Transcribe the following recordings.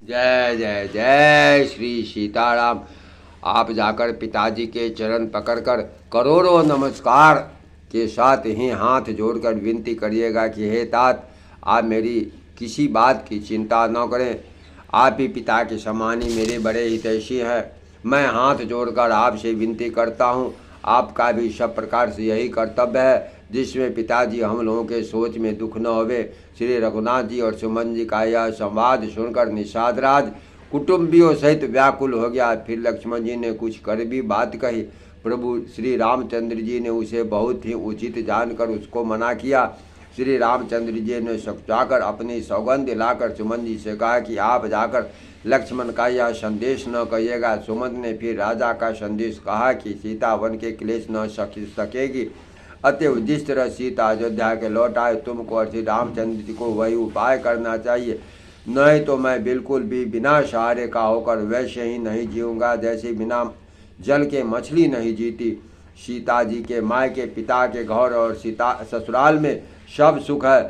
जय जय जय श्री सीताराम। आप जाकर पिताजी के चरण पकड़कर करोड़ों नमस्कार के साथ ही हाथ जोड़कर विनती करिएगा कि हे तात, आप मेरी किसी बात की चिंता न करें। आप ही पिता के समान ही मेरे बड़े हितैषी हैं। मैं हाथ जोड़कर आपसे विनती करता हूँ। आपका भी सब प्रकार से यही कर्तव्य है जिसमें पिताजी हम लोगों के सोच में दुख न होवे। श्री रघुनाथ जी और सुमन जी का यह संवाद सुनकर निषाद राज कुटुंबियों सहित व्याकुल हो गया। फिर लक्ष्मण जी ने कुछ कड़वी बात कही। प्रभु श्री रामचंद्र जी ने उसे बहुत ही उचित जानकर उसको मना किया। श्री रामचंद्र जी ने सकुचाकर अपनी सौगंध दिलाकर सुमन जी से कहा कि आप जाकर लक्ष्मण का यह संदेश न कहिएगा। सुमन ने फिर राजा का संदेश कहा कि सीता वन के क्लेश न सकेगी, अतएव जिस तरह सीता अयोध्या के लौट आए तुमको और श्री रामचंद्र जी को वही उपाय करना चाहिए, नहीं तो मैं बिल्कुल भी बिना सहारे का होकर वैसे ही नहीं जीऊँगा जैसे बिना जल के मछली नहीं जीती। सीता जी के माय के पिता के घर और सीता ससुराल में सब सुख है।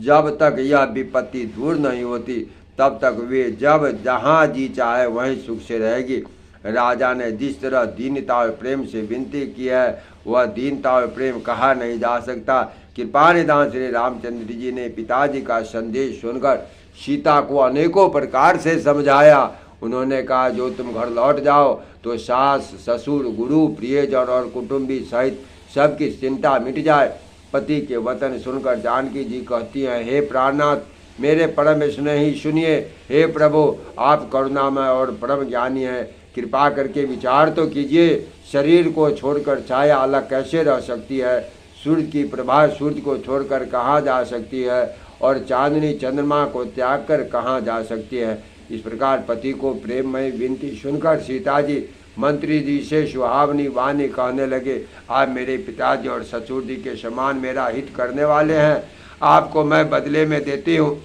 जब तक यह विपत्ति दूर नहीं होती तब तक वे जब जहाँ जी चाहे वहीं सुख से रहेगी। राजा ने जिस तरह दीनता और प्रेम से विनती की है वह दीनता और प्रेम कहा नहीं जा सकता। कृपा निधान श्री रामचंद्र जी ने पिताजी का संदेश सुनकर सीता को अनेकों प्रकार से समझाया। उन्होंने कहा जो तुम घर लौट जाओ तो सास ससुर गुरु प्रियजन और कुटुंबी सहित सबकी चिंता मिट जाए। पति के वचन सुनकर जानकी जी कहती हैं, हे प्राणनाथ मेरे परम स्नेही सुनिए। हे प्रभु आप करुणामय और परम ज्ञानी हैं, कृपा करके विचार तो कीजिए। शरीर को छोड़कर छाया अलग कैसे रह सकती है? सूर्य की प्रभा सूर्य को छोड़कर कहाँ जा सकती है और चांदनी चंद्रमा को त्याग कर कहाँ जा सकती है? इस प्रकार पति को प्रेममय विनती सुनकर सीता जी मंत्री जी से सुहावनी वाणी कहने लगे, आप मेरे पिताजी और ससुर जी के समान मेरा हित करने वाले हैं। आपको मैं बदले में देती हूँ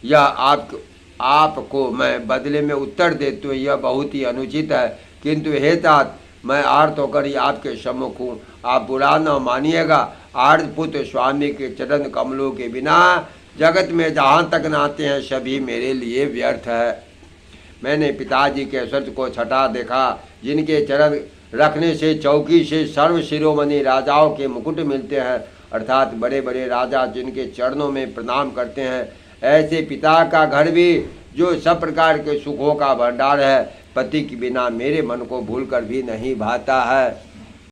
या आपको मैं बदले में उत्तर देती हूँ, यह बहुत ही अनुचित है। किंतु हे तात, मैं आर्त होकर ही आपके सम्मुख हूँ, आप बुरा न मानिएगा। आर्त पुत्र स्वामी के चरण कमलों के बिना जगत में जहाँ तक नाते हैं सभी मेरे लिए व्यर्थ है। मैंने पिताजी के सत्य को छटा देखा, जिनके चरण रखने से चौकी से सर्व शिरोमणि राजाओं के मुकुट मिलते हैं, अर्थात बड़े बड़े राजा जिनके चरणों में प्रणाम करते हैं। ऐसे पिता का घर भी जो सब प्रकार के सुखों का भंडार है, पति के बिना मेरे मन को भूल कर भी नहीं भाता है।